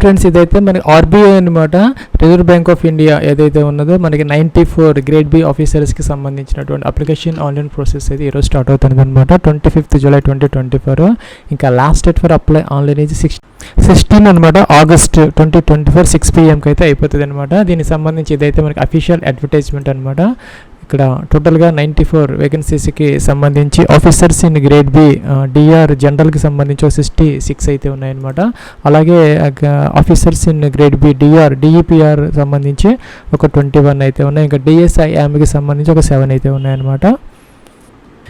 Friends ఇదైతే మనకి RBI అనమాట, రిజర్వ్ బ్యాంక్ ఆఫ్ ఇండియా ఏదైతే ఉన్నదో మనకి 94 గ్రేడ్ బి ఆఫీసర్స్కి సంబంధించినటువంటి అప్లికేషన్ ఆన్లైన్ ప్రాసెస్ అయితే ఈరోజు స్టార్ట్ అవుతుంది అనమాట. 25th July 2024. ఇంకా last date for apply online ఇది 16 అనమాట, August 2024 6 PM అయితే అయిపోతుంది అనమాట. దీనికి సంబంధించి ఇదైతే మనకి అఫీషియల్ అడ్వర్టైజ్మెంట్ అనమాట. ఇక్కడ టోటల్గా 94 వేకెన్సీస్కి సంబంధించి officers in grade B DR జనరల్కి సంబంధించి 66 అయితే ఉన్నాయన్నమాట. అలాగే officers in grade B DR DEPR సంబంధించి ఒక 21 అయితే ఉన్నాయి. ఇంకా డిఎస్ఐఎంకి సంబంధించి ఒక 7 అయితే ఉన్నాయన్నమాట.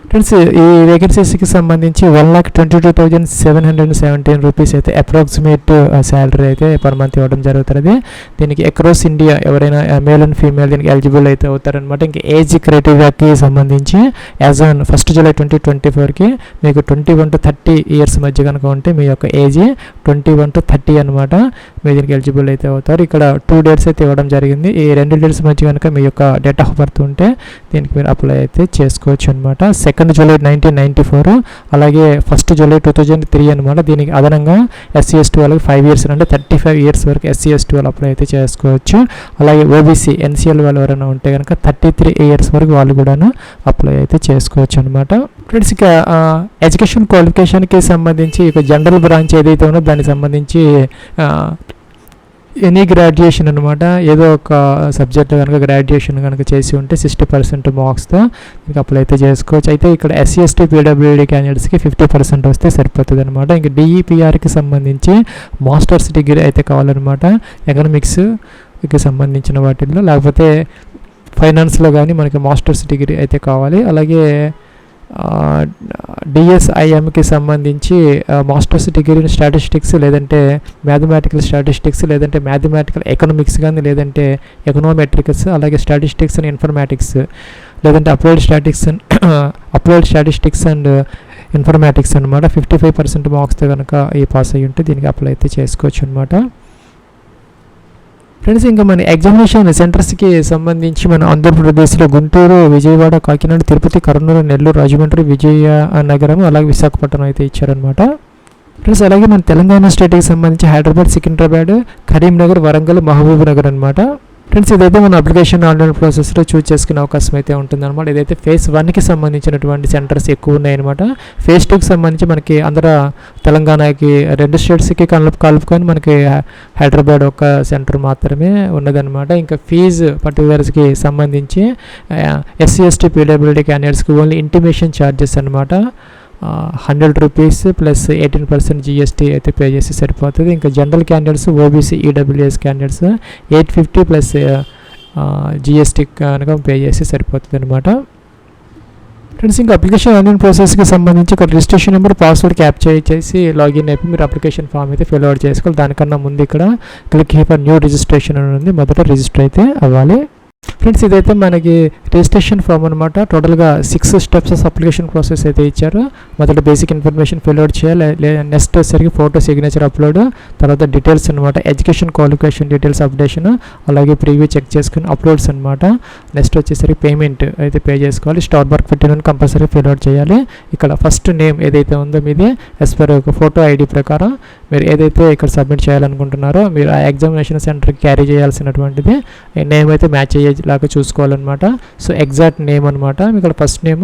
ఫ్రెండ్స్ ఈ వేకెన్సీస్కి సంబంధించి 1,22,717 రూపీస్ అయితే అప్రాక్సిమేట్ శాలరీ అయితే పర్ మంత్ ఇవ్వడం జరుగుతుంది. దీనికి అక్రాస్ ఇండియా ఎవరైనా మేల్ అండ్ ఫీమేల్ దీనికి ఎలిజిబుల్ అయితే అవుతారనమాట. ఇంకా ఏజ్ క్రైటీరియాకి సంబంధించి యాజ్ ఆన్ 1st July 2024కి మీకు 21 to 30 ఇయర్స్ మధ్య కనుక ఉంటే మీ యొక్క ఏజ్ 21 to 30 అనమాట, మీరు దీనికి ఎలిజిబుల్ అయితే అవుతారు. ఇక్కడ 2 dates అయితే ఇవ్వడం జరిగింది. ఈ 2 dates మధ్య కనుక మీ యొక్క డేట్ ఆఫ్ బర్త్ ఉంటే దీనికి మీరు అప్లై అయితే చేసుకోవచ్చు అనమాట. 2nd July 1994 అలాగే 1st July 2003 అనమాట. దీనికి అదనంగా SC/ST వాళ్ళకి 5 years అంటే 35 years వరకు SC/ST వాళ్ళు అప్లై అయితే చేసుకోవచ్చు. అలాగే OBC NCL వాళ్ళు ఎవరైనా ఉంటే కనుక 33 years వరకు వాళ్ళు కూడాను అప్లై అయితే చేసుకోవచ్చు అనమాట. ఫ్రెండ్స్ ఇక ఎడ్యుకేషన్ క్వాలిఫికేషన్కి సంబంధించి ఇక జనరల్ బ్రాంచ్ ఏదైతే ఉన్నదో దానికి సంబంధించి ఎనీ గ్రాడ్యుయేషన్ అనమాట, ఏదో ఒక సబ్జెక్ట్లో కనుక గ్రాడ్యుయేషన్ కనుక చేసి ఉంటే 60% మార్క్స్తో ఇంకా అప్లై అయితే చేసుకోవచ్చు. అయితే ఇక్కడ SC/ST PWD క్యాండిడేట్స్కి 50% వస్తే సరిపోతుంది అనమాట. ఇంకా DEPRకి సంబంధించి మాస్టర్స్ డిగ్రీ అయితే కావాలన్నమాట, ఎకనామిక్స్కి సంబంధించిన వాటిల్లో, లేకపోతే ఫైనాన్స్లో కానీ మనకి మాస్టర్స్ డిగ్రీ అయితే కావాలి. అలాగే DSIMకి సంబంధించి మాస్టర్స్ డిగ్రీ స్టాటిస్టిక్స్ లేదంటే మ్యాథమెటికల్ స్టాటిస్టిక్స్ లేదంటే మ్యాథమెటికల్ ఎకనామిక్స్ కానీ లేదంటే ఎకనామెట్రిక్స్ అలాగే స్టాటిస్టిక్స్ అండ్ ఇన్ఫర్మాటిక్స్ లేదంటే అప్లైడ్ స్టాటిస్టిక్స్ అండ్ ఇన్ఫర్మాటిక్స్ అనమాట. 55% మార్క్స్తో కనుక ఈ పాస్ అయ్యి ఉంటే దీనికి అప్లై అయితే చేసుకోవచ్చు అనమాట. ఫ్రెండ్స్ ఇంకా మన ఎగ్జామినేషన్ సెంటర్స్కి సంబంధించి మన ఆంధ్రప్రదేశ్లో గుంటూరు, విజయవాడ, కాకినాడ, తిరుపతి, కర్నూలు, నెల్లూరు, రాజమండ్రి, విజయనగరం అలాగే విశాఖపట్నం అయితే ఇచ్చారనమాట. ఫ్రెండ్స్ అలాగే మన తెలంగాణ స్టేట్కి సంబంధించి హైదరాబాద్, సికింద్రాబాద్, కరీంనగర్, వరంగల్, మహబూబ్ నగర్ అనమాట. ఫ్రెండ్స్ ఇదైతే మన అప్లికేషన్ ఆన్లైన్ ప్రాసెస్లో చూస్ చేసుకునే అవకాశం అయితే ఉంటుందన్నమాట. ఇదైతే phase 1కి సంబంధించినటువంటి సెంటర్స్ ఎక్కువ ఉన్నాయన్నమాట. phase 2కి సంబంధించి మనకి తెలంగాణకి 2 స్టేట్స్కి కలుపుకొని మనకి హైదరాబాద్ ఒక సెంటర్ మాత్రమే ఉన్నదన్నమాట. ఇంకా ఫీజు పర్టికులర్స్కి సంబంధించి SC/ST PWD క్యాండిడేట్స్కి ఓన్లీ ఇంటిమేషన్ ఛార్జెస్ అనమాట 100 రూపీస్ ప్లస్ 18% GST అయితే పే చేసి సరిపోతుంది. ఇంకా general candidates, OBC EWS candidates 850 plus GST కనుక పే చేసి సరిపోతుంది అనమాట. ఫ్రెండ్స్ ఇంకా అప్లికేషన్ ఆన్లైన్ ప్రాసెస్కి సంబంధించి ఒక రిజిస్ట్రేషన్ నెంబర్, పాస్వర్డ్ క్యాప్చర్ చేసి లాగిన్ అయిపోయి మీరు అప్లికేషన్ ఫామ్ అయితే ఫిల్ అవుట్ చేసుకోవాలి. దానికన్నా ముందు ఇక్కడ క్లిక్ ఫర్ న్యూ రిజిస్ట్రేషన్ అని ఉంది, మొదట రిజిస్టర్ అయితే అవ్వాలి. ఫ్రెండ్స్ ఇదైతే మనకి రిజిస్ట్రేషన్ ఫామ్ అనమాట. టోటల్గా 6 steps అప్లికేషన్ ప్రాసెస్ అయితే ఇచ్చారు. మొదట బేసిక్ ఇన్ఫర్మేషన్ ఫిల్ అవుట్ చేయాలి, నెక్స్ట్ వచ్చేసరికి ఫోటో సిగ్నేచర్ అప్లోడ్, తర్వాత డీటెయిల్స్ అనమాట, ఎడ్యుకేషన్ క్వాలిఫికేషన్ డీటెయిల్స్ అప్డేషన్, అలాగే ప్రీవ్యూ చెక్ చేసుకుని అప్లోడ్స్ అనమాట. నెక్స్ట్ వచ్చేసరికి పేమెంట్ అయితే పే చేసుకోవాలి. స్టార్ మార్క్ పెట్టిన కంపల్సరీ ఫిల్ అవుట్ చేయాలి. ఇక్కడ ఫస్ట్ నేమ్ ఏదైతే ఉందో మీది యాజ్ పర్ ఒక ఫోటో ఐడి ప్రకారం మీరు ఏదైతే ఇక్కడ సబ్మిట్ చేయాలనుకుంటున్నారో మీరు ఆ ఎగ్జామినేషన్ సెంటర్కి క్యారీ చేయాల్సినటువంటిది నేమ్ అయితే మ్యాచ్ అయ్యేలాగా చూసుకోవాలన్నమాట. సో ఎగ్జాక్ట్ నేమ్ అనమాట. ఇక్కడ first name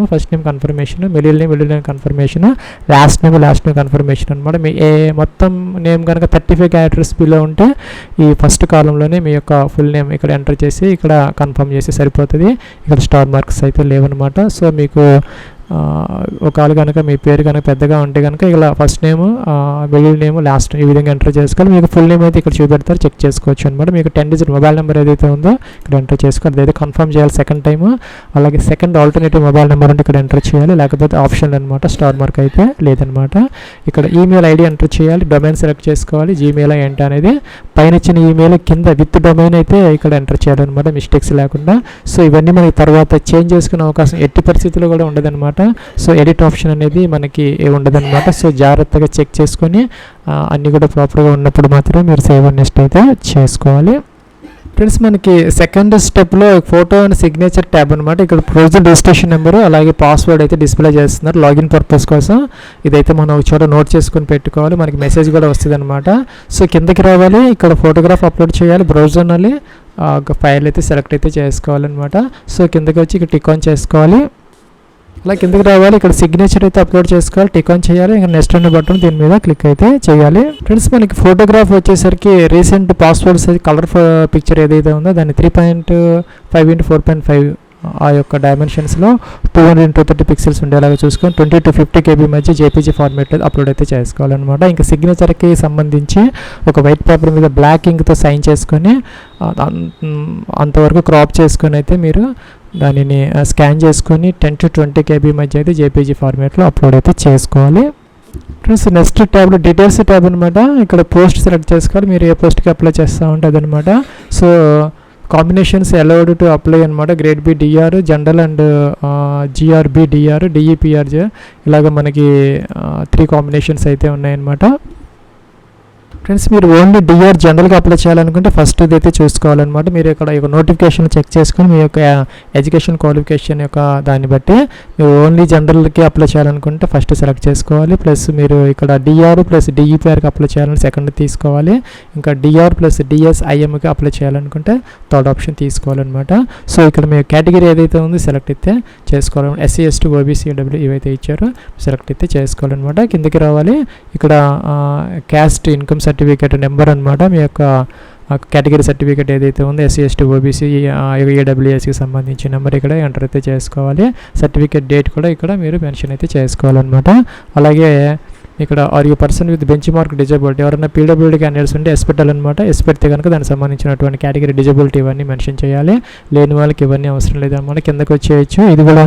confirmation, middle name confirmation, last name confirmation అనమాట. మీ మొత్తం నేమ్ కనుక 35 క్యారెక్టర్స్ బిలో ఉంటే ఈ ఫస్ట్ కాలంలోనే మీ యొక్క ఫుల్ నేమ్ ఇక్కడ ఎంటర్ చేసి ఇక్కడ కన్ఫర్మ్ చేసి సరిపోతుంది. ఇక్కడ స్టార్ మార్క్స్ అయితే లేవన్నమాట. సో మీకు ఒకవేళ కనుక మీ పేరు కనుక పెద్దగా ఉంటే కనుక ఇలా first name, middle name, last ఈ విధంగా ఎంటర్ చేసుకోవాలి. మీకు ఫుల్ నేమ్ అయితే ఇక్కడ చూపెడతారు, చెక్ చేసుకోవచ్చు అనమాట. మీకు 10 digit మొబైల్ నెంబర్ ఏదైతే ఉందో ఇక్కడ ఎంటర్ చేసుకోవాలి. అదైతే కన్ఫర్మ్ చేయాలి సెకండ్ టైము. అలాగే సెకండ్ ఆల్టర్నేటివ్ మొబైల్ నెంబర్ ఉంటే ఇక్కడ ఎంటర్ చేయాలి, లేకపోతే ఆప్షన్ అనమాట. స్టార్ మార్క్ అయితే లేదనమాట. ఇక్కడ ఈమెయిల్ ఐడి ఎంటర్ చేయాలి, డొమైన్ సెలెక్ట్ చేసుకోవాలి, జీమెయిల్ ఏంటి అనేది. పైన ఇచ్చిన ఈమెయిల్ కింద విత్ డొమైన్ అయితే ఇక్కడ ఎంటర్ చేయాలన్నమాట, మిస్టేక్స్ లేకుండా. సో ఇవన్నీ మనకి తర్వాత చేంజ్ చేసుకునే అవకాశం ఎట్టి పరిస్థితుల్లో కూడా ఉండదన్నమాట. సో ఎడిట్ ఆప్షన్ అనేది మనకి ఉండదన్నమాట. సో జాగ్రత్తగా చెక్ చేసుకొని అన్నీ కూడా ప్రాపర్గా ఉన్నప్పుడు మాత్రమే మీరు సేవ్ అండ్ నెక్స్ట్ అయితే చేసుకోవాలి. ఫ్రెండ్స్ మనకి సెకండ్ స్టెప్లో ఫోటో అండ్ సిగ్నేచర్ ట్యాబ్ అనమాట. ఇక్కడ ప్రొవిజన్ రిజిస్ట్రేషన్ నెంబరు అలాగే పాస్వర్డ్ అయితే డిస్ప్లే చేస్తున్నారు లాగిన్ పర్పస్ కోసం. ఇదైతే మనం ఒక చోట నోట్ చేసుకొని పెట్టుకోవాలి, మనకి మెసేజ్ కూడా వస్తుంది అనమాట. సో కిందకి రావాలి, ఇక్కడ ఫోటోగ్రాఫ్ అప్లోడ్ చేయాలి, బ్రౌజర్ అనాలి, ఫైల్ అయితే సెలెక్ట్ అయితే చేసుకోవాలన్నమాట. సో కిందకి వచ్చి ఇక్కడ టిక్ ఆన్ చేసుకోవాలి. అలా కిందకి రావాలి, ఇక్కడ సిగ్నేచర్ అయితే అప్లోడ్ చేసుకోవాలి, టిక్ ఆన్ చేయాలి. ఇంకా నెక్స్ట్ అనే బటన్ దీని మీద క్లిక్ అయితే చేయాలి. ఫ్రెండ్స్ మనకి ఫోటోగ్రాఫ్ వచ్చేసరికి recent passport size colour picture ఏదైతే ఉందో దాన్ని 3.5 x 4.5 ఆ యొక్క డైమెన్షన్స్లో 200 x 230 పిక్సెల్స్ ఉండేలాగా చూసుకొని 20 to 50 KB మధ్య జేపీజీ ఫార్మేట్లో అప్లోడ్ అయితే చేసుకోవాలన్నమాట. ఇంకా సిగ్నేచర్కి సంబంధించి ఒక వైట్ పేపర్ మీద బ్లాక్ ఇంక్తో సైన్ చేసుకొని అంతవరకు క్రాప్ చేసుకొని అయితే మీరు దానిని స్కాన్ చేసుకొని 10 to 20 KB మధ్య అయితే జేపీజీ ఫార్మేట్లో అప్లోడ్ అయితే చేసుకోవాలి. ఫ్రెండ్స్ నెక్స్ట్ ట్యాబ్లో డీటెయిల్స్ ట్యాబ్ అనమాట. ఇక్కడ పోస్ట్ సెలెక్ట్ చేసుకోవాలి, మీరు ఏ పోస్ట్కి అప్లై చేస్తూ ఉంటుంది అనమాట. So combinations allowed to apply అనమాట. Grade B DR, general and GRB DR, డిఈపిఆర్జే ఇలాగ మనకి 3 కాంబినేషన్స్ అయితే ఉన్నాయన్నమాట. ఫ్రెండ్స్ మీరు ఓన్లీ డిఆర్ జనరల్గా అప్లై చేయాలనుకుంటే ఫస్ట్ ఇదైతే చూసుకోవాలన్నమాట. మీరు ఇక్కడ ఒక నోటిఫికేషన్ చెక్ చేసుకొని మీ యొక్క ఎడ్యుకేషన్ క్వాలిఫికేషన్ యొక్క దాన్ని బట్టి మీరు ఓన్లీ జనరల్కి అప్లై చేయాలనుకుంటే ఫస్ట్ సెలెక్ట్ చేసుకోవాలి. ప్లస్ మీరు ఇక్కడ డిఆర్ ప్లస్ డిఈపిఆర్కి అప్లై చేయాలని సెకండ్ తీసుకోవాలి. ఇంకా డిఆర్ ప్లస్ డిఎస్ఐఎంకి అప్లై చేయాలనుకుంటే థర్డ్ ఆప్షన్ తీసుకోవాలన్నమాట. సో ఇక్కడ మీ కేటగిరీ ఏదైతే ఉందో సెలెక్ట్ అయితే చేసుకోవాలి. ఎస్సీ ఎస్టీ ఓబీసీ డబ్ల్యూ ఇవైతే ఇచ్చారో సెలెక్ట్ అయితే చేసుకోవాలన్నమాట. కిందకి రావాలి, ఇక్కడ క్యాస్ట్ ఇన్కమ్ సర్టిఫికేట్ నెంబర్ అనమాట. మీ యొక్క కేటగిరీ సర్టిఫికేట్ ఏదైతే ఉందో ఎస్సీ ఎస్టీ ఓబీసీ ఏడబ్ల్యూఎస్కి సంబంధించిన నెంబర్ ఇక్కడ ఎంటర్ అయితే చేసుకోవాలి. సర్టిఫికేట్ డేట్ కూడా ఇక్కడ మీరు మెన్షన్ అయితే చేసుకోవాలన్నమాట. అలాగే ఇక్కడ are you person with benchmark మార్క్ డిజబిలిటీ, ఎవరైనా పీడబ్ల్యూడీ క్యాండిడేట్స్ ఉంటే ఎస్ పెట్టాలన్నమాట. ఎస్ పెడితే కనుక దానికి సంబంధించినటువంటి కేటగిరీ డిజబిలిటీ ఇవన్నీ మెన్షన్ చేయాలి. లేని వాళ్ళకి ఇవన్నీ అవసరం లేదన్నమాట. కిందకి వచ్చేయచ్చు. ఇది కూడా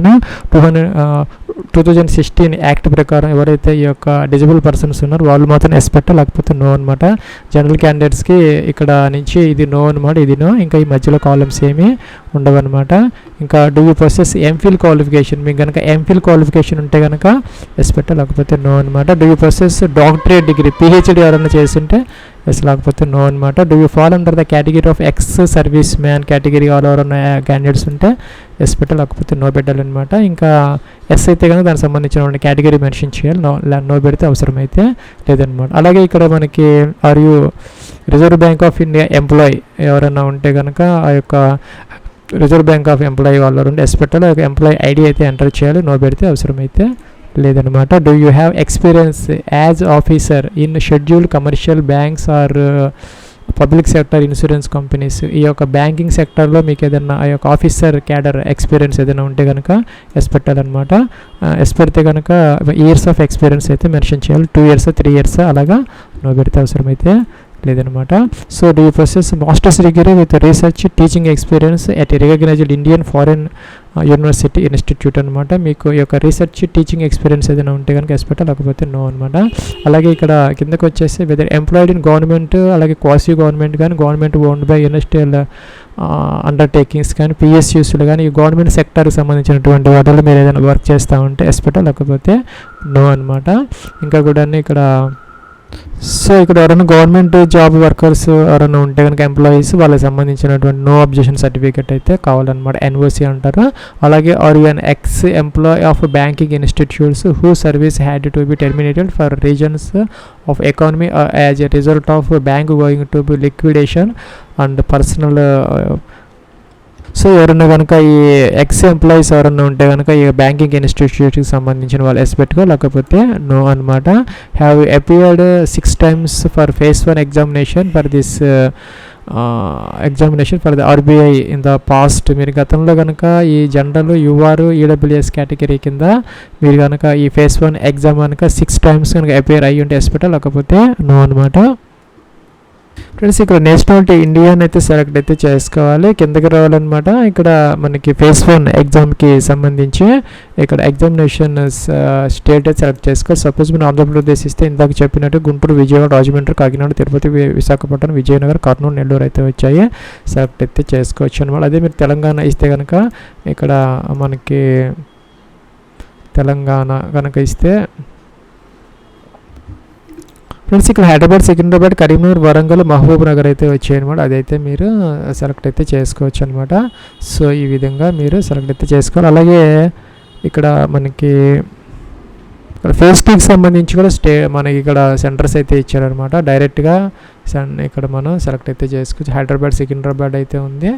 2016 యాక్ట్ ప్రకారం ఎవరైతే ఈ యొక్క డిజబుల్ పర్సన్స్ ఉన్నారో వాళ్ళు మాత్రం ఎస్ పెట్టాలి, లేకపోతే నో అనమాట. జనరల్ క్యాండిడేట్స్కి ఇక్కడ నుంచి ఇది నో అనమాట, ఇది నో. ఇంకా ఈ మధ్యలో కాలమ్స్ ఏమీ ఉండవు అనమాట. ఇంకా do you process MPhil qualification, మీకు కనుక ఎంఫిల్ క్వాలిఫికేషన్ ఉంటే కనుక ఎస్ పెట్టాలి, లేకపోతే నో అనమాట. Do you process doctorate degree PhD ఎవరైనా చేస్తుంటే ఎస్, లేకపోతే నో అనమాట. Do you fall under the category of ex service man category ఎవరైనా క్యాండిడేట్స్ ఉంటే ఎస్ పెట్టాలి, లేకపోతే నో పెట్టాలన్నమాట. ఇంకా ఎస్ అయితే కనుక దానికి సంబంధించిన కేటగిరీ మెన్షన్ చేయాలి, నో పెడితే అవసరమైతే లేదనమాట. అలాగే ఇక్కడ మనకి are you reserve bank of India employee ఎవరైనా ఉంటే కనుక ఆ యొక్క రిజర్వ్ బ్యాంక్ ఆఫ్ ఎంప్లాయీ వాళ్ళు ఉంటే ఎస్ పెట్టాలి, ఎంప్లాయీ ఐడి అయితే ఎంటర్ చేయాలి, నో పెడితే అవసరమైతే లేదనమాట. Do you have experience as officer in scheduled commercial banks or public sector insurance companies, ఈ యొక్క బ్యాంకింగ్ సెక్టర్లో మీకు ఏదైనా ఆ యొక్క ఆఫీసర్ క్యాడర్ ఎక్స్పీరియన్స్ ఏదైనా ఉంటే కనుక ఎస్ పెట్టాలన్నమాట. ఎస్ పెడితే కనుక ఇయర్స్ ఆఫ్ ఎక్స్పీరియన్స్ అయితే మెన్షన్ చేయాలి, 2 years 3 years అలాగా, నో పెడితే అవసరమైతే లేదనమాట. So do process masters degree with research teaching experience at recognised Indian foreign university institute అనమాట. మీకు ఈ యొక్క రీసెర్చ్ టీచింగ్ ఎక్స్పీరియన్స్ ఏదైనా ఉంటే కనుక ఎస్ పెట్టాలి, లేకపోతే నో అనమాట. అలాగే ఇక్కడ కిందకు వచ్చేసి వెదర్ ఎంప్లాయిడ్ ఇన్ గవర్నమెంట్, అలాగే క్వాసీ గవర్నమెంట్ కానీ government owned by industrial undertakings కానీ పిఎస్యూస్లు కానీ ఈ గవర్నమెంట్ సెక్టర్కి సంబంధించినటువంటి వాటిలో మీరు ఏదైనా వర్క్ చేస్తూ ఉంటే ఎస్ పెట్టాలి, లేకపోతే నో అనమాట. ఇంకా కూడా ఇక్కడ సో ఇక్కడ ఎవరైనా గవర్నమెంట్ జాబ్ వర్కర్స్ ఎవరైనా ఉంటే కనుక ఎంప్లాయీస్ వాళ్ళకి సంబంధించినటువంటి నో అబ్జెక్షన్ సర్టిఫికేట్ అయితే కావాలన్నమాట, ఎన్ఓసి అంటారు. అలాగే are you an ex employee of banking institutes who service had to be terminated for reasons of economy as a result of bank going to be liquidation and personal. So ఎవరైనా కనుక ఈ X employees ఎవరైనా ఉంటే కనుక ఈ banking ఇన్స్టిట్యూట్కి సంబంధించిన వాళ్ళు ఎస్ పెట్టుకో, లేకపోతే నో అనమాట. Have appeared 6 times for phase 1 examination for this examination for the RBI in the past. మీరు గతంలో కనుక ఈ జనరల్ యూఆర్ ఈడబ్ల్యూఎస్ కేటగిరీ కింద మీరు కనుక ఈ phase 1 ఎగ్జామ్ కనుక 6 times కనుక అపియర్ అయ్యి ఉంటే ఎస్ పెట్టాలి, లేకపోతే నో అనమాట. ఫ్రెండ్స్ ఇక్కడ నేషనాలిటీ ఇండియన్ అయితే సెలెక్ట్ అయితే చేసుకోవాలి, కిందకి రావాలన్నమాట. ఇక్కడ మనకి phase 1 ఎగ్జామ్కి సంబంధించి ఇక్కడ ఎగ్జామినేషన్ స్టేట్ అయితే సెలెక్ట్ చేసుకోవాలి. సపోజ్ మనం ఆంధ్రప్రదేశ్ ఇస్తే ఇందాక చెప్పినట్టు గుంటూరు, విజయవాడ, రాజమండ్రి, కాకినాడ, తిరుపతి, విశాఖపట్నం, విజయనగరం, కర్నూలు, నెల్లూరు అయితే వచ్చాయి, సెలెక్ట్ అయితే చేసుకోవచ్చు అనమాట. అదే మీరు తెలంగాణ ఇస్తే కనుక ఇక్కడ మనకి తెలంగాణ కనుక ఇస్తే ఫ్రెండ్స్ ఇక్కడ హైదరాబాద్, సికింద్రాబాద్, కరీంనగర్, వరంగల్, మహబూబ్ నగర్ అయితే వచ్చాయి అనమాట. అదైతే మీరు సెలెక్ట్ అయితే చేసుకోవచ్చు అనమాట. సో ఈ విధంగా మీరు సెలెక్ట్ అయితే చేసుకోవాలి. అలాగే ఇక్కడ మనకి ఫేజ్ 2కి సంబంధించి కూడా మనకి ఇక్కడ సెంటర్స్ అయితే ఇచ్చారనమాట. డైరెక్ట్గా ఇక్కడ మనం సెలెక్ట్ అయితే చేసుకోవచ్చు. హైదరాబాద్, సికింద్రాబాద్ అయితే ఉంది,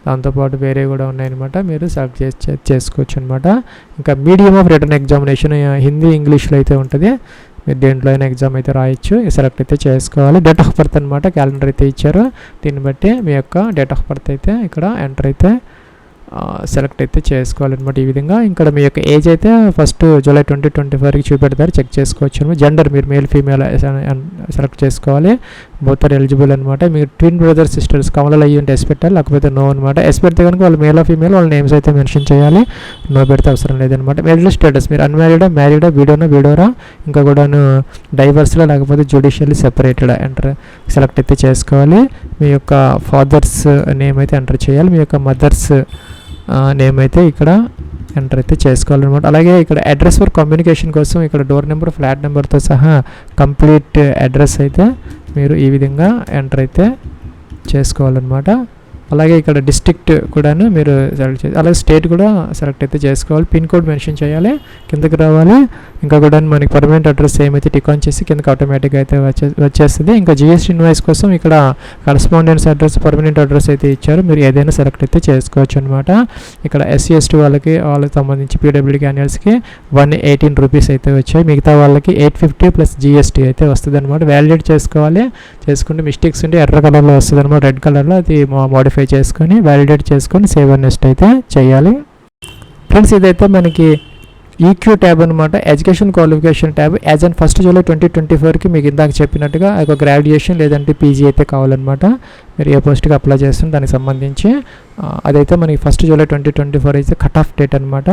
దాంతోపాటు వేరే కూడా ఉన్నాయన్నమాట. మీరు సెలెక్ట్ చేసుకోవచ్చు అనమాట. ఇంకా medium of written examination Hindi, ఇంగ్లీష్లో అయితే ఉంటుంది. మీరు దేంట్లో అయినా ఎగ్జామ్ అయితే రాయొచ్చు. సెలెక్ట్ అయితే చేసుకోవాలి. డేట్ ఆఫ్ బర్త్ అనమాట, క్యాలెండర్ అయితే ఇచ్చారు. దీన్ని బట్టి మీ యొక్క డేట్ ఆఫ్ బర్త్ అయితే ఇక్కడ ఎంటర్ అయితే సెలెక్ట్ అయితే చేసుకోవాలన్నమాట. ఈ విధంగా ఇక్కడ మీ యొక్క ఏజ్ అయితే ఫస్ట్ జూలై 2024కి చూపెడతారు, చెక్ చేసుకోవచ్చు. జెండర్ మీరు మేల్, ఫీమేల్ సెలెక్ట్ చేసుకోవాలి. బోత్ ఆర్ ఎలిజిబుల్ అనమాట. మీరు ట్విన్ బ్రదర్స్, సిస్టర్స్ కమలలో అయ్యి ఉంటే ఎస్ పెట్టాలి, లేకపోతే నో అనమాట. ఎస్ పెడితే కనుక వాళ్ళు మేల్, ఫీమేల్ వాళ్ళ నేమ్స్ అయితే మెన్షన్ చేయాలి. నో పెడితే అవసరం లేదనమాట. మ్యారిటల్ స్టేటస్ మీరు అన్మ్యారీడా, మ్యారీడా, వీడోరా, ఇంకా కూడాను డైవర్స్లో లేకపోతే జ్యుడిషియల్లీ సెపరేటెడ్ ఎంటర్ సెలెక్ట్ అయితే చేసుకోవాలి. మీ యొక్క ఫాదర్స్ నేమ్ అయితే ఎంటర్ చేయాలి. మీ యొక్క మదర్స్ నేమ్ అయితే ఇక్కడ ఎంటర్ అయితే చేసుకోవాలన్నమాట. అలాగే ఇక్కడ అడ్రస్ ఫర్ కమ్యూనికేషన్ కోసం ఇక్కడ డోర్ నెంబర్, ఫ్లాట్ నెంబర్తో సహా కంప్లీట్ అడ్రస్ అయితే మీరు ఈ విధంగా ఎంటర్ అయితే చేసుకోవాలన్నమాట. అలాగే ఇక్కడ డిస్ట్రిక్ట్ కూడాను మీరు సెలెక్ట్ చేయాలి. అలాగే స్టేట్ కూడా సెలెక్ట్ అయితే చేసుకోవాలి. పిన్ కోడ్ మెన్షన్ చేయాలి, కిందకి రావాలి. ఇంకా కూడా మనకి పర్మనెంట్ అడ్రస్ ఏమైతే టిక్ ఆన్ చేసి కిందకి ఆటోమేటిక్గా అయితే వచ్చేస్తుంది. ఇంకా జిఎస్టీ ఇన్వాయిస్ కోసం ఇక్కడ కరస్పాండెన్స్ అడ్రస్, పర్మనెంట్ అడ్రస్ అయితే ఇచ్చారు. మీరు ఏదైనా సెలెక్ట్ అయితే చేసుకోవచ్చు అనమాట. ఇక్కడ SC ST వాళ్ళకి సంబంధించి PWD క్యాండిడేట్స్కి 118 రూపీస్ అయితే వచ్చాయి. మిగతా వాళ్ళకి 850 ప్లస్ GST అయితే వస్తుంది అనమాట. వ్యాలిడేట్ చేసుకోవాలి. చేసుకుంటే మిస్టేక్స్ ఉంటే ఎర్ర కలర్లో వస్తుంది అనమాట, రెడ్ కలర్లో అది మోడిఫై చేసుకొని వ్యాలిడేట్ చేసుకొని సేవ్ అండ్ నెక్స్ట్ అయితే చేయాలి. ఫ్రెండ్స్ ఇదైతే మనకి EQ ట్యాబ్ అనమాట, education qualification tab. As and 1 July 2024కి మీకు ఇందాక చెప్పినట్టుగా ఒక గ్రాడ్యుయేషన్ లేదంటే PG అయితే కావాలన్నమాట. మీరు ఏ పోస్ట్కి అప్లై చేస్తుంది దానికి సంబంధించి అదైతే మనకి 1 జూలై 2024 అయితే కట్ ఆఫ్ డేట్ అనమాట.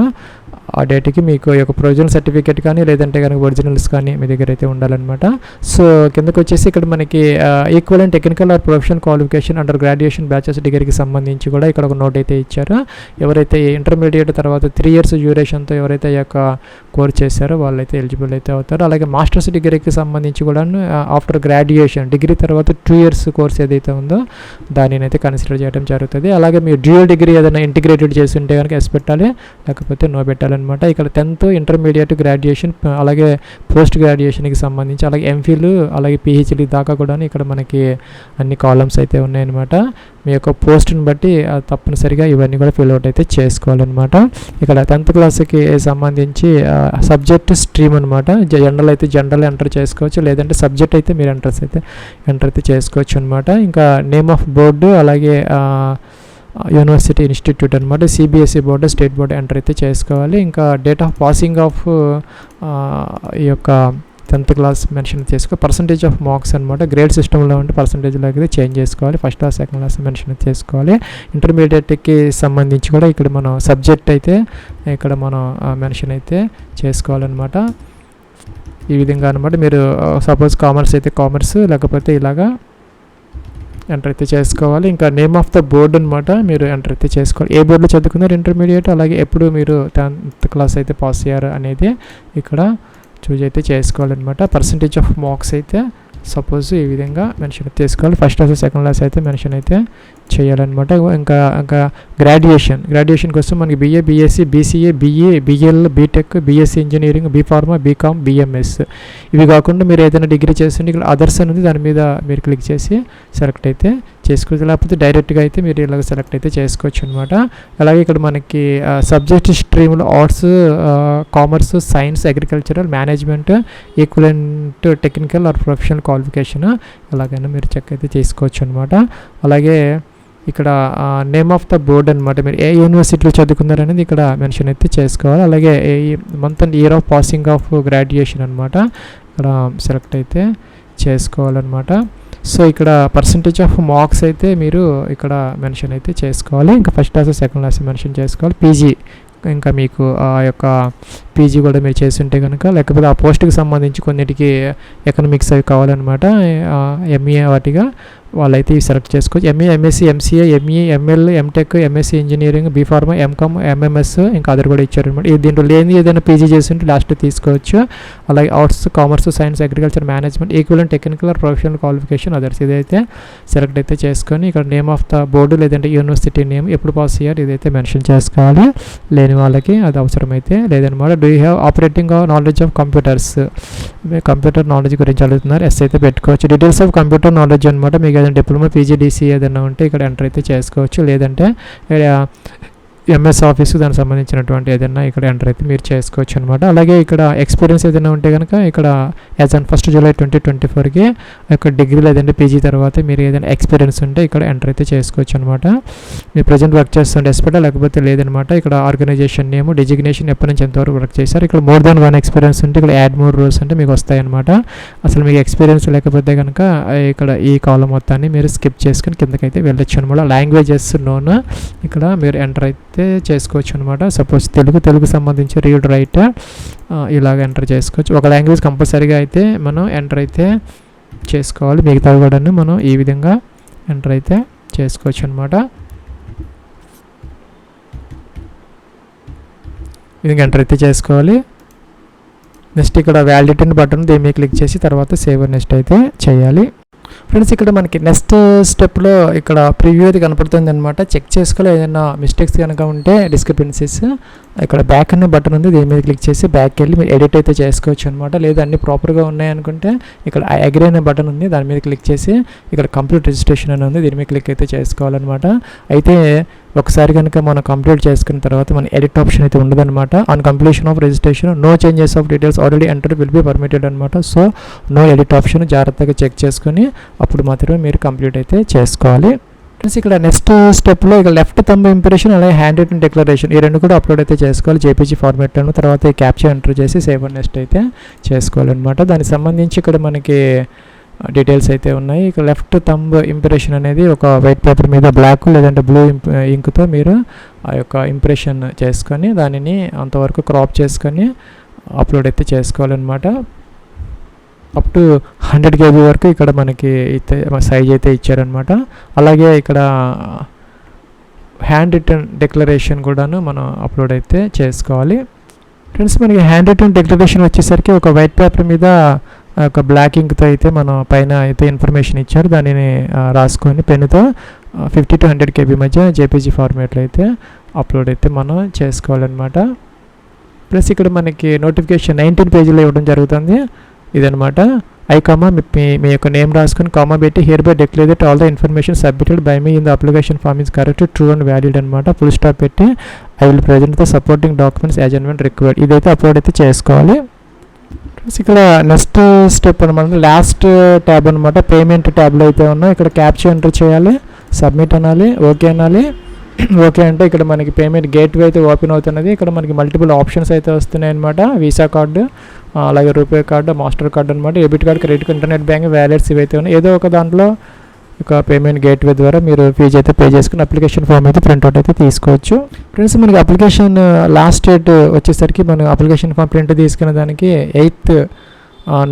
ఆ డేట్కి మీకు ఒక ప్రొవిజనల్ సర్టిఫికేట్ కానీ లేదంటే కనుక ఒరిజినల్స్ కానీ మీ దగ్గర అయితే ఉండాలన్నమాట. సో కిందకు వచ్చేసి ఇక్కడ మనకి equivalent technical or professional qualification under graduation batches డిగ్రీకి సంబంధించి కూడా ఇక్కడ ఒక నోట్ అయితే ఇచ్చారు. ఎవరైతే ఇంటర్మీడియట్ తర్వాత 3 years డ్యూరేషన్తో ఎవరైతే ఈ యొక్క కోర్స్ చేశారో వాళ్ళైతే ఎలిజిబుల్ అయితే అవుతారు. అలాగే మాస్టర్స్ డిగ్రీకి సంబంధించి కూడా ఆఫ్టర్ గ్రాడ్యుయేషన్ డిగ్రీ తర్వాత 2 years కోర్స్ ఏదైతే ఉందో దానిని అయితే కన్సిడర్ చేయడం జరుగుతుంది. అలాగే మీరు డ్యూయల్ డిగ్రీ ఏదైనా ఇంటిగ్రేటెడ్ చేసి ఉంటే కనుక ఎస్ పెట్టాలి, లేకపోతే నో పెట్టాలన్నమాట. ఇక్కడ 10th, ఇంటర్మీడియట్, గ్రాడ్యుయేషన్, అలాగే పోస్ట్ గ్రాడ్యుయేషన్కి సంబంధించి అలాగే MPhil అలాగే PhD దాకా కూడా ఇక్కడ మనకి అన్ని కాలమ్స్ అయితే ఉన్నాయన్నమాట. మీ యొక్క పోస్ట్ని బట్టి తప్పనిసరిగా ఇవన్నీ కూడా ఫిల్అవుట్ అయితే చేసుకోవాలన్నమాట. ఇక్కడ 10th క్లాస్కి సంబంధించి సబ్జెక్ట్ స్ట్రీమ్ అనమాట. జనరల్ అయితే జనరల్ ఎంటర్ చేసుకోవచ్చు, లేదంటే సబ్జెక్ట్ అయితే మీరు ఎంటర్ అయితే చేసుకోవచ్చు అనమాట. ఇంకా నేమ్ ఆఫ్ బోర్డు అలాగే యూనివర్సిటీ ఇన్స్టిట్యూట్ అనమాట. CBSE board, state board enter అయితే చేసుకోవాలి. ఇంకా డేట్ ఆఫ్ పాసింగ్ ఆఫ్ ఈ యొక్క 10th క్లాస్ మెన్షన్ చేసుకో. పర్సంటేజ్ ఆఫ్ మార్క్స్ అనమాట. గ్రేడ్ సిస్టంలో ఉంటే పర్సంటేజ్లోకి అయితే చేంజ్ చేసుకోవాలి. First class, second class mention చేసుకోవాలి. ఇంటర్మీడియట్కి సంబంధించి కూడా ఇక్కడ మనం సబ్జెక్ట్ అయితే ఇక్కడ మనం మెన్షన్ అయితే చేసుకోవాలన్నమాట. ఈ విధంగా అనమాట. మీరు సపోజ్ కామర్స్ అయితే కామర్స్, లేకపోతే ఇలాగా ఎంటర్ అయితే చేసుకోవాలి. ఇంకా నేమ్ ఆఫ్ ద బోర్డ్ అనమాట, మీరు ఎంటర్ అయితే చేసుకోవాలి. ఏ బోర్డులో చదువుకున్నారు ఇంటర్మీడియట్, అలాగే ఎప్పుడు మీరు 10th క్లాస్ అయితే పాస్ అయ్యారు అనేది ఇక్కడ చూజ్ అయితే చేసుకోవాలన్నమాట. పర్సంటేజ్ ఆఫ్ మార్క్స్ అయితే సపోజ్ ఈ విధంగా మెన్షన్ చేసుకోవాలి. ఫస్ట్ క్లాస్, సెకండ్ క్లాస్ అయితే మెన్షన్ అయితే చేయాలన్నమాట. ఇంకా గ్రాడ్యుయేషన్ కోసం మనకి BA, BSc, BCA, BA, BL, BTech, BSc engineering, B.Pharma, B.Com, BMS ఇవి కాకుండా మీరు ఏదైనా డిగ్రీ చేస్తుంటే ఇక్కడ అదర్స్ అని ఉంది, దాని మీద మీరు క్లిక్ చేసి సెలెక్ట్ అయితే చేసుకోవచ్చు. లేకపోతే డైరెక్ట్గా అయితే మీరు ఇలాగ సెలెక్ట్ అయితే చేసుకోవచ్చు అనమాట. అలాగే ఇక్కడ మనకి సబ్జెక్ట్ స్ట్రీమ్లో arts, commerce, science, agricultural, management, equivalent technical or professional qualification ఎలాగైనా మీరు చెక్ అయితే చేసుకోవచ్చు అనమాట. అలాగే ఇక్కడ నేమ్ ఆఫ్ ద బోర్డ్ అనమాట, మీరు ఏ యూనివర్సిటీలో చదువుకున్నారనేది ఇక్కడ మెన్షన్ అయితే చేసుకోవాలి. అలాగే month and year of passing of graduation అనమాట ఇక్కడ సెలెక్ట్ అయితే చేసుకోవాలన్నమాట. సో ఇక్కడ పర్సంటేజ్ ఆఫ్ మార్క్స్ అయితే మీరు ఇక్కడ మెన్షన్ అయితే చేసుకోవాలి. ఇంకా first class, second class mention చేసుకోవాలి. PG ఇంకా మీకు ఆ యొక్క PG కూడా మీరు చేసి ఉంటే కనుక, లేకపోతే ఆ పోస్ట్కి సంబంధించి కొన్నిటికి ఎకనామిక్స్ అవి కావాలన్నమాట, MA వాటిగా వాళ్ళైతే ఇవి సెలెక్ట్ చేసుకోవచ్చు. MA, MSc, MCA, ME, ML, MTech, MSc engineering, B Pharma, MCom, MMS, ఇంకా అదర్ కూడా ఇచ్చారనమాట. దీంట్లో లేని ఏదైనా పీజీ చేసి ఉంటే లాస్ట్ తీసుకోవచ్చు. అలాగే arts, commerce, science, agriculture, management, equivalent technical professional qualification others ఇదైతే సెలెక్ట్ అయితే చేసుకొని ఇక్కడ నేమ్ ఆఫ్ ద బోర్డు లేదంటే యూనివర్సిటీ నేమ్, ఎప్పుడు పాస్ అయ్యారు ఇదైతే మెన్షన్ చేసుకోవాలి. లేని వాళ్ళకి అది అవసరమైతే లేదనమాట. Do you have operating knowledge of computers, computer knowledge గురించి అడుగుతున్నారు. ఎస్ అయితే పెట్టుకోవచ్చు. డీటెయిల్స్ ఆఫ్ కంప్యూటర్ నాలెడ్జ్ అనమాట. మీకు ఏదైనా డిప్లొమా, పీజీడీసీ ఏదైనా ఉంటే ఇక్కడ ఎంటర్ అయితే చేసుకోవచ్చు. లేదంటే ఎంఎస్ ఆఫీస్ దానికి సంబంధించినటువంటి ఏదైనా ఇక్కడ ఎంటర్ అయితే మీరు చేసుకోవచ్చు అనమాట. అలాగే ఇక్కడ ఎక్స్పీరియన్స్ ఏదైనా ఉంటే కనుక ఇక్కడ యాజ్ ఆన్ 1 జూలై 2024కి ఇక్కడ డిగ్రీ లేదంటే పీజీ తర్వాత మీరు ఏదైనా ఎక్స్పీరియన్స్ ఉంటే ఇక్కడ ఎంటర్ అయితే చేసుకోవచ్చు అనమాట. మీరు ప్రజెంట్ వర్క్ చేస్తుంటే ఎస్పెక్టా లేకపోతే లేదనమాట. ఇక్కడ ఆర్గనైజేషన్ నేమ్, డిజిగ్నేషన్, ఎప్పటి నుంచి ఎంతవరకు వర్క్ చేశారు. ఇక్కడ మోర్ దాన్ 1 ఎక్స్పీరియన్స్ ఉంటే ఇక్కడ యాడ్ మోర్ రోల్స్ అంటే మీకు వస్తాయన్నమాట. అసలు మీకు ఎక్స్పీరియన్స్ లేకపోతే కనుక ఇక్కడ ఈ కాలం మొత్తాన్ని మీరు స్కిప్ చేసుకుని కిందకైతే వెళ్ళొచ్చు అనమాట. లాంగ్వేజెస్ నోన్ ఇక్కడ మీరు ఎంటర్ అయితే చేసుకోవచ్చు అనమాట. సపోజ్ తెలుగు సంబంధించి రీడ్ రైట్ ఇలాగ ఎంటర్ చేసుకోవచ్చు. ఒక లాంగ్వేజ్ కంపల్సరీగా అయితే మనం ఎంటర్ అయితే చేసుకోవాలి. మిగతా కూడా మనం ఈ విధంగా ఎంటర్ అయితే చేసుకోవచ్చు అనమాట. ఈ విధంగా ఎంటర్ అయితే చేసుకోవాలి. నెక్స్ట్ ఇక్కడ వ్యాలిడిటీ బటన్ దీని మీద క్లిక్ చేసి తర్వాత సేవ్ నెక్స్ట్ అయితే చేయాలి. ఫ్రెండ్స్ ఇక్కడ మనకి నెక్స్ట్ స్టెప్లో ఇక్కడ ప్రివ్యూ అయితే కనపడుతుంది అనమాట. చెక్ చేసుకోవాలి ఏదైనా మిస్టేక్స్ కనుక ఉంటే డిస్క్రిపెన్సీస్. ఇక్కడ బ్యాక్ అనే బటన్ ఉంది, దీని మీద క్లిక్ చేసి బ్యాక్కి వెళ్ళి మీరు ఎడిట్ అయితే చేసుకోవచ్చు అనమాట. లేదా అన్ని ప్రాపర్గా ఉన్నాయనుకుంటే ఇక్కడ అగ్రీ అనే బటన్ ఉంది, దాని మీద క్లిక్ చేసి ఇక్కడ కంప్లీట్ రిజిస్ట్రేషన్ అని ఉంది, దీని మీద క్లిక్ అయితే చేసుకోవాలన్నమాట. అయితే ఒకసారి కనుక మనం కంప్లీట్ చేసుకున్న తర్వాత మన ఎడిట్ ఆప్షన్ అయితే ఉండదన్నమాట. On completion of registration no changes of details already enter will be permitted అనమాట. సో నో ఎడిట్ ఆప్షన్ జాగ్రత్తగా చెక్ చేసుకుని అప్పుడు మాత్రమే మీరు కంప్లీట్ అయితే చేసుకోవాలి. ఫ్రెండ్స్ ఇక్కడ నెక్స్ట్ స్టెప్లో ఇక లెఫ్ట్ థంబ్ ఇంప్రెషన్ అలాగే హ్యాండ్ రిటన్ డిక్లరేషన్ ఈ రెండు కూడా అప్లోడ్ అయితే చేసుకోవాలి జేపీజీ ఫార్మాట్లో. తర్వాత ఈ క్యాప్చర్ ఎంటర్ చేసి సేవ్ అండ్ నెక్స్ట్ అయితే చేసుకోవాలన్నమాట. దానికి సంబంధించి ఇక్కడ మనకి డీటెయిల్స్ అయితే ఉన్నాయి. ఇక లెఫ్ట్ థంబ్ ఇంప్రెషన్ అనేది ఒక వైట్ పేపర్ మీద బ్లాక్ లేదంటే బ్లూ ఇంక్తో మీరు ఆ యొక్క ఇంప్రెషన్ చేసుకొని దానిని అంతవరకు క్రాప్ చేసుకొని అప్లోడ్ అయితే చేసుకోవాలన్నమాట. అప్ టు 100 KB వరకు ఇక్కడ మనకి అయితే సైజ్ అయితే ఇచ్చారనమాట. అలాగే ఇక్కడ హ్యాండ్ రిటన్ డిక్లరేషన్ కూడాను మనం అప్లోడ్ అయితే చేసుకోవాలి. ఫ్రెండ్స్ మనకి హ్యాండ్ రిటన్ డిక్లరేషన్ వచ్చేసరికి ఒక వైట్ పేపర్ మీద ఒక బ్లాక్ ఇంక్తో అయితే మనం పైన అయితే ఇన్ఫర్మేషన్ ఇచ్చారు, దానిని రాసుకొని పెన్నుతో 50 to 100 KB మధ్య జేపీజీ ఫార్మేట్లో అయితే అప్లోడ్ అయితే మనం చేసుకోవాలన్నమాట. ప్లస్ ఇక్కడ మనకి నోటిఫికేషన్ 19 పేజీలో ఇవ్వడం జరుగుతుంది. ఇదనమాట. మీ యొక్క నేమ్ రాసుకొని కామా పెట్టి hereby declare that all the information submitted by me in the application form is correct, true and valid అనమాట. ఫుల్ స్టాప్ పెట్టి I will present the supporting documents as and when required ఇదైతే upload అయితే చేసుకోవాలి. ఇక్కడ next step అనమాట last tab అనమాట. Payment ట్యాబ్లో అయితే ఉన్నాం. ఇక్కడ క్యాప్చర్ ఎంటర్ చేయాలి, సబ్మిట్ అనాలి, ఓకే అనాలి. ఓకే అంటే ఇక్కడ మనకి పేమెంట్ గేట్వే అయితే ఓపెన్ అవుతున్నది. ఇక్కడ మనకి మల్టిపుల్ ఆప్షన్స్ అయితే వస్తున్నాయి అనమాట. వీసా కార్డు, అలాగే రూపే కార్డు, మాస్టర్ కార్డు అనమాట, debit card, credit card, internet bank, wallets ఇవైతే ఉన్నాయి. ఏదో ఒక దాంట్లో ఇక పేమెంట్ గేట్వే ద్వారా మీరు ఫీజు అయితే పే చేసుకుని అప్లికేషన్ ఫామ్ అయితే ప్రింట్అవుట్ అయితే తీసుకోవచ్చు. ఫ్రెండ్స్ మనకి అప్లికేషన్ లాస్ట్ డేట్ వచ్చేసరికి మనం అప్లికేషన్ ఫామ్ ప్రింట్ తీసుకునే దానికి 8th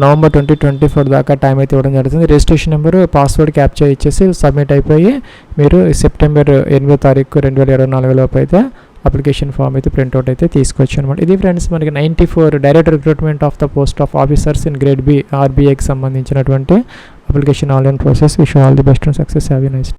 November 2024 దాకా టైం అయితే ఇవ్వడం జరుగుతుంది. రిజిస్ట్రేషన్ నెంబరు పాస్వర్డ్ క్యాప్చర్ ఇచ్చేసి సబ్మిట్ అయిపోయి మీరు September 8వ తారీఖు 2024 లోపు అయితే అప్లికేషన్ ఫామ్ అయితే ప్రింట్అవుట్ అయితే తీసుకోవచ్చు అనమాట. ఇది ఫ్రెండ్స్ మనకి 94 direct recruitment of the post of officers in grade B ఆర్బీఐకి సంబంధించినటువంటి application online process. Wish all the best and success. Have a nice day.